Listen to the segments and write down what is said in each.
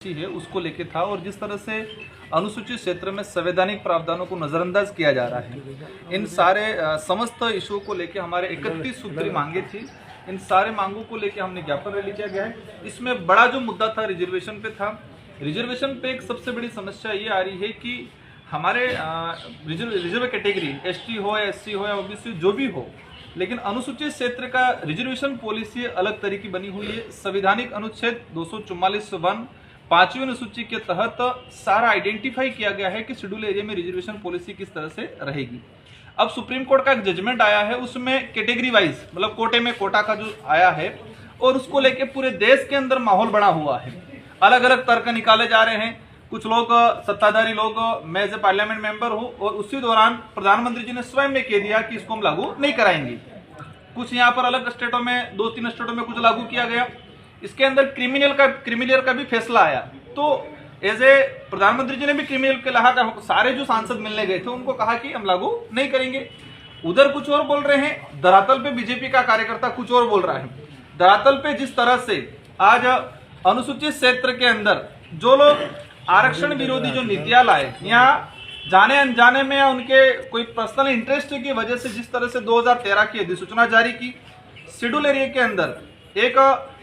है उसको लेके था। और जिस तरह से अनुसूचित क्षेत्र में संवैधानिक प्रावधानों को नजरअंदाज किया जा रहा है, इन सारे समस्त इशू को लेके हमारे 31 सूत्री मांगे थी। इन सारे मांगों को लेके हमने ज्ञापन रैली किया गया है। इसमें बड़ा जो मुद्दा था रिजर्वेशन पे था। रिजर्वेशन पे एक सबसे बड़ी समस्या ये आ रही है कि हमारे रिजर्व कैटेगरी एसटी हो या एससी हो या ओबीसी जो भी हो, लेकिन अनुसूचित क्षेत्र का रिजर्वेशन पॉलिसी अलग तरह की बनी हुई है। संवैधानिक अनुच्छेद 244(1) 5वीं अनुसूची के तहत सारा आइडेंटिफाई किया गया है कि शेड्यूल एरिया में रिजर्वेशन पॉलिसी किस तरह से रहेगी। अब सुप्रीम कोर्ट का एक जजमेंट आया है, उसमें कैटेगरी वाइज मतलब कोटे में कोटा का जो आया है, और उसको लेके पूरे देश के अंदर माहौल बना हुआ है। अलग अलग तर्क निकाले जा रहे हैं। कुछ लोग सत्ताधारी लोग, मैं एज ए पार्लियामेंट मेंबर हूं और उसी दौरान प्रधानमंत्री जी ने स्वयं ने कह दिया कि इसको हम लागू नहीं कराएंगे। कुछ यहाँ पर अलग स्टेटों में 2-3 स्टेटों में कुछ लागू किया गया। इसके अंदर क्रिमिनल का भी फैसला आया। तो एज ए प्रधानमंत्री जी ने भी क्रिमिनल के लहा का सारे जो सांसद मिलने गए थे उनको कहा कि हम लागू नहीं करेंगे। उधर कुछ और बोल रहे हैं, धरातल पे बीजेपी का कार्यकर्ता कुछ और बोल रहा है। धरातल पे जिस तरह से आज अनुसूचित क्षेत्र के अंदर जो लोग आरक्षण विरोधी जो नीतियां लाए, यहाँ जाने अनजाने में या उनके कोई पर्सनल इंटरेस्ट की वजह से जिस तरह से 2013 की अधिसूचना जारी की, शेड्यूल एरिया के अंदर एक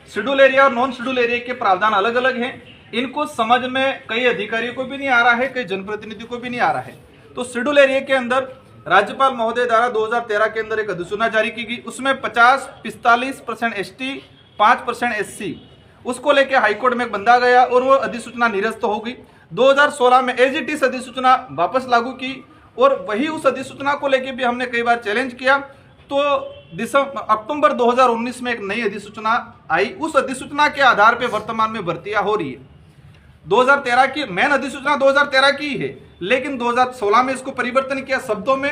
शेड्यूल एरिया और नॉन शेड्यूल एरिया के प्रावधान अलग अलग हैं। इनको समझ में कई अधिकारियों को भी नहीं आ रहा है, कई जनप्रतिनिधियों को भी नहीं आ रहा है। तो शेड्यूल एरिया के अंदर राज्यपाल महोदय द्वारा 2013 के अंदर एक अधिसूचना जारी की गई। उसमें 45% एसटी, 5% एससी, उसको लेके हाईकोर्ट में बंधा गया और वो अधिसूचना निरस्त हो गई। 2016 में एज इट इज अधिसूचना वापस लागू की, और वही उस अधिसूचना को लेके भी हमने कई बार चैलेंज किया। तो अक्टूबर 2019 में एक नई अधिसूचना आई। उस अधिसूचना के आधार पे वर्तमान में भर्तियां हो रही है। 2013 की मेन अधिसूचना 2013 की है, लेकिन 2016 में इसको परिवर्तन किया। शब्दों में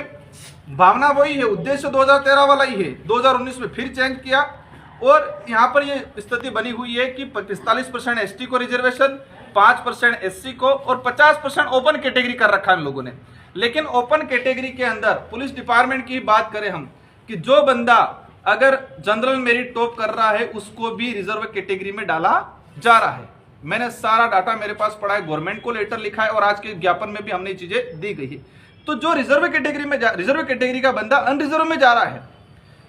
भावना वही है, उद्देश्य 2013 वाला ही है। 2019 में फिर चेंज किया, और यहाँ पर ये स्थिति बनी हुई है कि 45% एसटी को रिजर्वेशन, 5% एससी को और 50% ओपन कैटेगरी कर रखा है इन लोगों ने। लेकिन ओपन कैटेगरी के अंदर पुलिस डिपार्टमेंट की बात करें हम, कि जो बंदा अगर जनरल मेरिट टॉप कर रहा है उसको भी रिजर्व कैटेगरी में डाला जा रहा है। मैंने सारा डाटा मेरे पास पड़ा है, गवर्नमेंट को लेटर लिखा है, और आज के ज्ञापन में भी हमने ये चीजें दी गई है। तो जो रिजर्व कैटेगरी का बंदा अनरिजर्व में जा रहा है,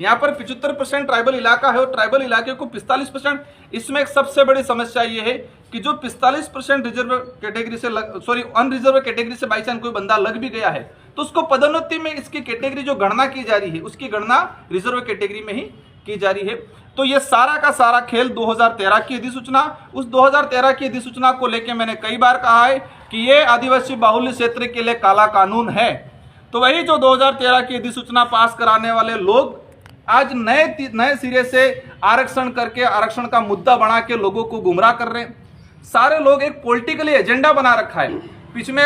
यहाँ पर 75% ट्राइबल इलाका है और ट्राइबल इलाके को 45%। इसमें एक सबसे बड़ी समस्या ये है कि जो 45% रिजर्व कैटेगरी से अनरिजर्व कैटेगरी से बाई चांस कोई बंदा लग भी गया है, तो उसको पदोन्नति में इसकी कैटेगरी जो गणना की जा रही है, उसकी गणना रिजर्व कैटेगरी में ही की जा रही है। तो ये सारा का सारा खेल 2013 की अधिसूचना, उस 2013 की अधिसूचना को लेकर मैंने कई बार कहा है कि ये आदिवासी बाहुल्य क्षेत्र के लिए काला कानून है। तो वही जो 2013 की अधिसूचना पास कराने वाले लोग आज नए सिरे से आरक्षण करके आरक्षण का मुद्दा बना के लोगों को गुमराह कर रहे हैं। सारे लोग एक पॉलिटिकली एजेंडा बना रखा है। बीच में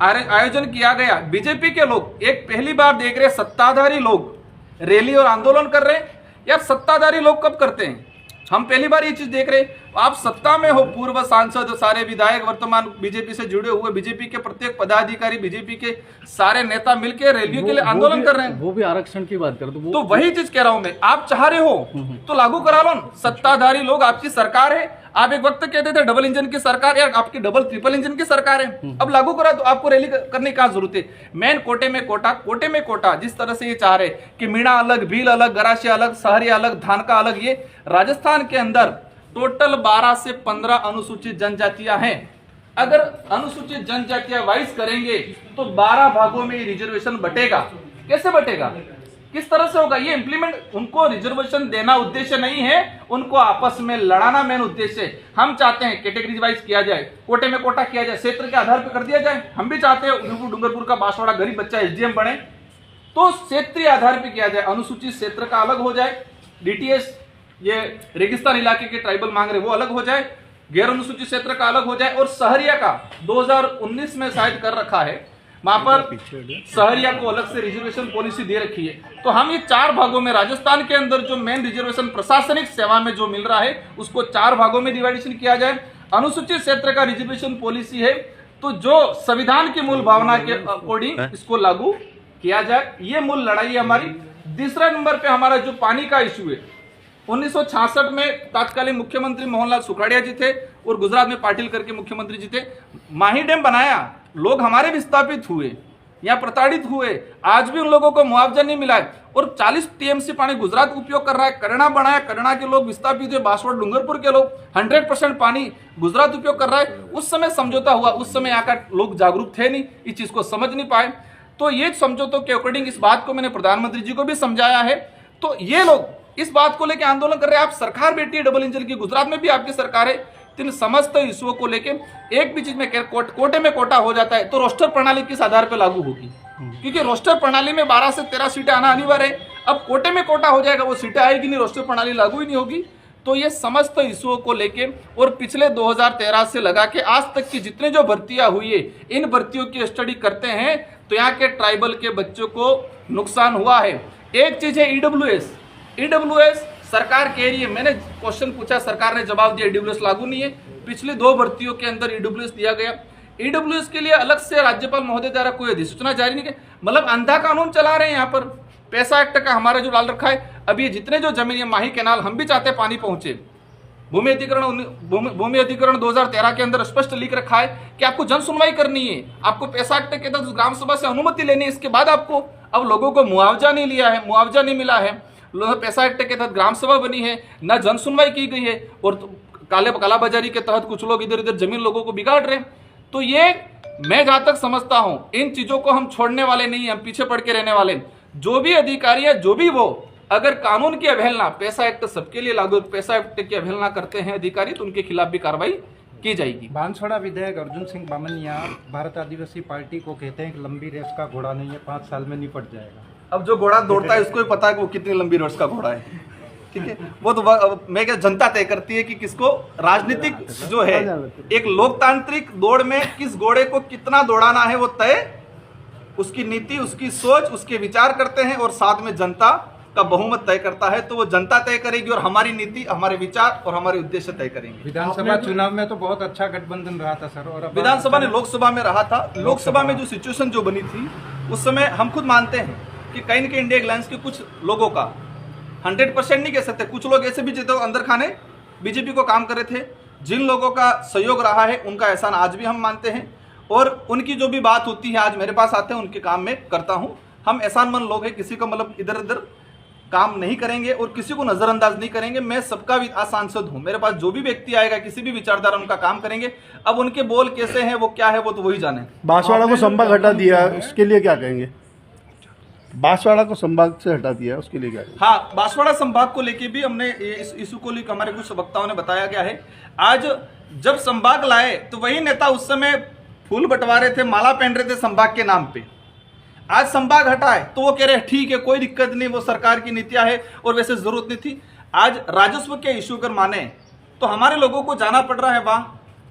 आयोजन किया गया, बीजेपी के लोग एक पहली बार देख रहे, सत्ताधारी लोग रैली और आंदोलन कर रहे हैं। यार सत्ताधारी लोग कब करते हैं? हम पहली बार ये चीज देख रहे हैं। आप सत्ता में हो, पूर्व सांसद, सारे विधायक वर्तमान बीजेपी से जुड़े हुए, बीजेपी के प्रत्येक पदाधिकारी, बीजेपी के सारे नेता मिलकर रैलियों के लिए आंदोलन कर रहे हैं। वो भी आरक्षण की बात कर तो वही चीज कह रहा हूं मैं, आप चाह रहे हो तो लागू करा लो। सत्ताधारी लोग, आपकी सरकार है। आप एक वक्त कहते थे डबल इंजन की सरकार, यार आपकी डबल ट्रिपल इंजन की सरकार है। अब लागू करा, तो आपको रैली करने की क्या जरूरत है? मेन कोटे में कोटा जिस तरह से ये चाह रहे कि मीणा अलग, भील अलग, गरासी अलग, सहरी अलग, धानका अलग। ये राजस्थान के अंदर टोटल 12 से 15 अनुसूचित जनजातियां हैं। अगर अनुसूचित जनजातियां वाइज करेंगे तो 12 भागों में रिजर्वेशन बटेगा। कैसे बटेगा, किस तरह से होगा? ये इंप्लीमेंट, उनको रिजर्वेशन देना उद्देश्य नहीं है, उनको आपस में लड़ाना मेन उद्देश्य है। हम चाहते हैं कैटेगरी वाइज किया जाए, कोटे में कोटा किया जाए, क्षेत्र के आधार पर कर दिया जाए। हम भी चाहते हैं डूंगरपुर का बांसवाड़ा गरीब बच्चा एसडीएम बने, तो क्षेत्रीय आधार पर किया जाए। अनुसूचित क्षेत्र का अलग हो जाए, डीटीएस ये रेगिस्तान इलाके के ट्राइबल मांग रहे वो अलग हो जाए, गैर अनुसूचित क्षेत्र का अलग हो जाए, और सहरिया का 2019 में शायद कर रखा है, वहां पर सहरिया को अलग से रिजर्वेशन पॉलिसी दे रखी है। तो हम ये 4 भागों में, राजस्थान के अंदर जो मेन रिजर्वेशन प्रशासनिक सेवा में जो मिल रहा है उसको 4 भागों में डिवाइडेशन किया जाए। अनुसूचित क्षेत्र का रिजर्वेशन पॉलिसी है, तो जो संविधान की मूल भावना के अकॉर्डिंग इसको लागू किया जाए। ये मूल लड़ाई है हमारी। तीसरा नंबर पे हमारा जो पानी का इश्यू है, 1966 में तत्कालीन मुख्यमंत्री मोहनलाल सुखाड़िया जी थे, और गुजरात में पाटिल करके मुख्यमंत्री जी थे, माही डैम बनाया, लोग हमारे विस्थापित हुए, यहाँ प्रताड़ित हुए, आज भी उन लोगों को मुआवजा नहीं मिला है। और 40 टीएमसी पानी गुजरात उपयोग कर रहा है, करना बनाया, करना के लोग विस्थापित हुए, बांसवाड़ा डूंगरपुर के लोग 100% पानी गुजरात उपयोग कर रहा है। उस समय समझौता हुआ, उस समय यहाँ का लोग जागरूक थे नहीं, इस चीज को समझ नहीं पाए। तो ये समझौतों के अकॉर्डिंग इस बात को मैंने प्रधानमंत्री जी को भी समझाया है। तो ये लोग इस बात को लेकर आंदोलन कर रहे हैं। आप सरकार बैठी है डबल इंजन की, गुजरात में भी आपकी सरकार है। इन समस्त इशुओं को लेके एक भी चीज में कोटे में कोटा हो जाता है तो रोस्टर प्रणाली किस आधार पर लागू होगी, क्योंकि रोस्टर प्रणाली में 12 से 13 सीटें आना अनिवार्य है। अब कोटे में कोटा हो जाएगा, वो सीटें आएगी नहीं, रोस्टर प्रणाली लागू ही नहीं होगी। तो ये समस्त इशुओं को लेके और पिछले 2013 से लगा के आज तक की जितने जो भर्तियां हुई है, इन भर्तियों की स्टडी करते हैं तो यहाँ के ट्राइबल के बच्चों को नुकसान हुआ है। एक चीज है ईडब्ल्यूएस सरकार कह रही है, मैंने क्वेश्चन पूछा, सरकार ने जवाब दिया ईडब्ल्यूएस लागू नहीं है। पिछली 2 भर्तियों के अंदर ईडब्ल्यूएस दिया गया। ईडब्ल्यूएस के लिए अलग से राज्यपाल महोदय द्वारा कोई अधिसूचना जारी नहीं की, मतलब अंधा कानून चला रहे हैं यहाँ पर। पैसा एक्ट का हमारा जो डाल रखा है, अब ये जितने जो जमीन है, माही कैनाल, हम भी चाहते हैं पानी पहुंचे। भूमि अधिग्रहण 2013 के अंदर स्पष्ट लिख रखा है कि आपको जन सुनवाई करनी है, आपको पैसा एक्ट के तहत ग्राम सभा से अनुमति लेनी है, इसके बाद आपको। अब लोगों को मुआवजा नहीं लिया है, मुआवजा नहीं मिला है, पैसा एक्ट के तहत ग्राम सभा बनी है, न जन सुनवाई की गई है, और कालाबाजारी के तहत कुछ लोग इधर इधर जमीन लोगों को बिगाड़ रहे हैं। तो ये मैं जहां तक समझता हूं, इन चीजों को हम छोड़ने वाले नहीं, हम पीछे पड़ के रहने वाले। जो भी अधिकारी है, जो भी वो अगर कानून की अवहेलना, पैसा एक्ट सबके लिए लागू, पैसा एक्ट की अवहेलना करते हैं अधिकारी, तो उनके खिलाफ भी कार्रवाई की जाएगी। बांसवाड़ा विधायक अर्जुन सिंह बामनिया भारत आदिवासी पार्टी को कहते हैं कि लंबी रेस का घोड़ा नहीं है, 5 साल में निपट जाएगा। अब जो घोड़ा दौड़ता है उसको भी पता है कि वो कितनी लंबी रेस का घोड़ा है, ठीक है। वो तो मैं क्या, जनता तय करती है कि किसको, राजनीतिक जो है एक लोकतांत्रिक दौड़ में किस घोड़े को कितना दौड़ाना है, वो तय, उसकी नीति, उसकी सोच, उसके विचार करते हैं, और साथ में जनता का बहुमत तय करता है। तो वो जनता तय करेगी और हमारी नीति, हमारे विचार और हमारे उद्देश्य तय करेंगे। विधानसभा चुनाव में तो बहुत अच्छा गठबंधन रहा था सर, और विधानसभा ने लोकसभा में रहा था। लोकसभा में जो सिचुएशन जो बनी थी उस समय हम खुद मानते हैं कि कहीं न कहीं इंडिया अलायंस के कुछ लोगों का, 100% नहीं कह सकते, कुछ लोग ऐसे भी जो अंदर खाने बीजेपी को काम कर रहे थे, जिन लोगों का सहयोग रहा है उनका एहसान आज भी हम मानते हैं, और उनकी जो भी बात होती है आज मेरे पास आते हैं, उनके काम में करता हूं। हम एहसानमंद लोग हैं, किसी का मतलब इधर उधर काम नहीं करेंगे और किसी को नजरअंदाज नहीं करेंगे। मैं सबका भी सांसद हूं, मेरे पास जो भी व्यक्ति आएगा, किसी भी विचारधारा, उनका काम करेंगे। अब उनके बोल कैसे हैं, वो क्या है, वो तो वही जाने। बांसवाड़ा को संभाग हटा दिया, उसके लिए क्या कहेंगे? बांसवाड़ा को संभाग से हटा दिया, उसके लिए क्या कहेंगे? हाँ, बांसवाड़ा संभाग को लेके भी हमने इस इशू को लेकर हमारे कुछ वक्ताओं ने बताया गया है। आज जब संभाग लाए तो वही नेता उस समय फूल बंटवा रहे थे, माला पहन रहे थे संभाग के नाम पे। आज संभाग हटाए तो वो कह रहे हैं ठीक है, कोई दिक्कत नहीं, वो सरकार की नीतियां है और वैसे जरूरत नहीं थी। आज राजस्व के इशू अगर माने तो हमारे लोगों को जाना पड़ रहा है, वहां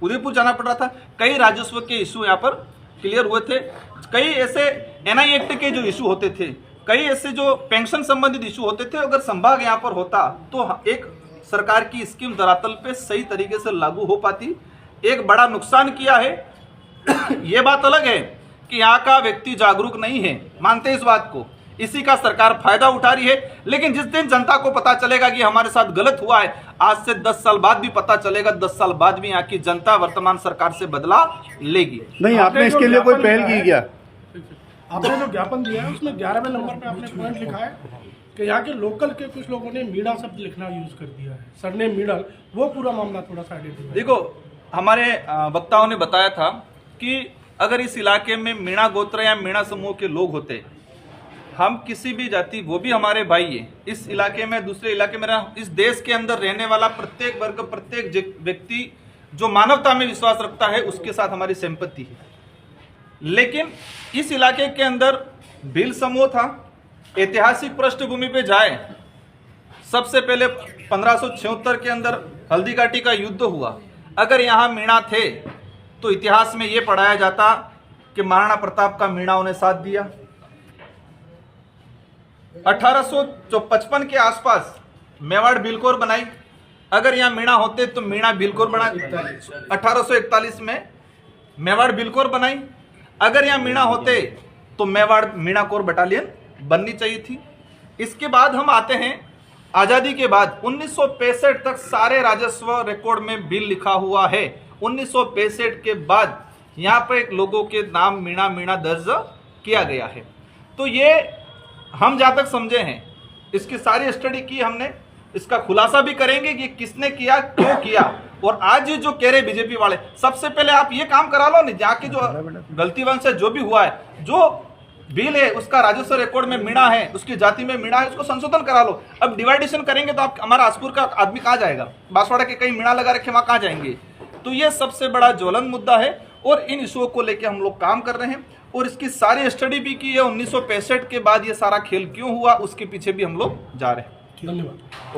उदयपुर जाना पड़ रहा था। कई राजस्व के इशू यहाँ पर क्लियर हुए थे, कई ऐसे एनआई एक्ट के जो इशू होते थे, कई ऐसे जो पेंशन संबंधित इशू होते थे। अगर संभाग यहाँ पर होता तो एक सरकार की स्कीम धरातल पे सही तरीके से लागू हो पाती। एक बड़ा नुकसान किया है ये बात अलग है कि यहाँ का व्यक्ति जागरूक नहीं है, मानते हैं इस बात को, इसी का सरकार फायदा उठा रही है। लेकिन जिस दिन जनता को पता चलेगा कि हमारे साथ गलत हुआ है, आज से 10 साल बाद भी पता चलेगा, 10 साल बाद भी यहाँ की जनता वर्तमान सरकार से बदला लेगी। नहीं, आपने इसके लिए कोई पहल की क्या? आपने जो ज्ञापन दिया है उसमें 11वें नंबर पे आपने पॉइंट लिखा है कि यहाँ के लोकल के कुछ लोगों ने मीणा शब्द लिखना यूज कर दिया है, सरनेम मीणा, वो पूरा मामला थोड़ा सा आइडेंटिफाई। देखो, हमारे वक्ताओं ने बताया था कि अगर इस इलाके में मीणा गोत्र या मीणा समूह के लोग होते, हम किसी भी जाति, वो भी हमारे भाई है, इस इलाके में दूसरे इलाके में इस देश के अंदर रहने वाला प्रत्येक वर्ग, प्रत्येक व्यक्ति जो मानवता में विश्वास रखता है, उसके साथ हमारी सिंपैथी है। लेकिन इस इलाके के अंदर भील समूह था। ऐतिहासिक पृष्ठभूमि पे जाए, सबसे पहले 1576 के अंदर हल्दी घाटी का युद्ध हुआ। अगर यहाँ मीणा थे तो इतिहास में यह पढ़ाया जाता कि महाराणा प्रताप का मीणाओं ने साथ दिया। 1855 के आसपास मेवाड़ बिलकोर बनाई। अगर यहाँ मीणा होते तो मीणा बिलकोर बना। 1841 में मेवाड़ बिलकोर बनाई। अगर यहाँ मीणा होते तो मेवाड़ मीणा कोर बटालियन बननी चाहिए थी। इसके बाद हम आते हैं आजादी के बाद 1965 तक सारे राजस्व रिकॉर्ड में बिल लिखा हुआ है। 1965 के बाद यहाँ पे लोगों के नाम मीणा मीणा दर्ज किया गया है। तो ये हम जहाँ तक समझे हैं, इसकी सारी स्टडी की हमने, इसका खुलासा भी करेंगे कि किसने किया, क्यों किया। और आज जो कह रहे बीजेपी वाले, सबसे पहले आप ये काम करा लो नहीं, जाके जो गलतीवंश है, जो भी हुआ है, जो बिल है उसका राजस्व रिकॉर्ड में मीणा है, उसकी जाति में मीणा है, उसको संशोधन करा लो। अब डिवाइडेशन करेंगे तो आप हमारा आसपुर का आदमी कहाँ जाएगा? बांसवाड़ा के कहीं मीणा लगा रखे, वहां कहाँ जाएंगे? तो ये सबसे बड़ा ज्वलन मुद्दा है और इन इशुओं को लेकर हम लोग काम कर रहे हैं और इसकी सारी स्टडी भी की है। 1965 के बाद ये सारा खेल क्यों हुआ, उसके पीछे भी हम लोग जा रहे हैं। धन्यवाद।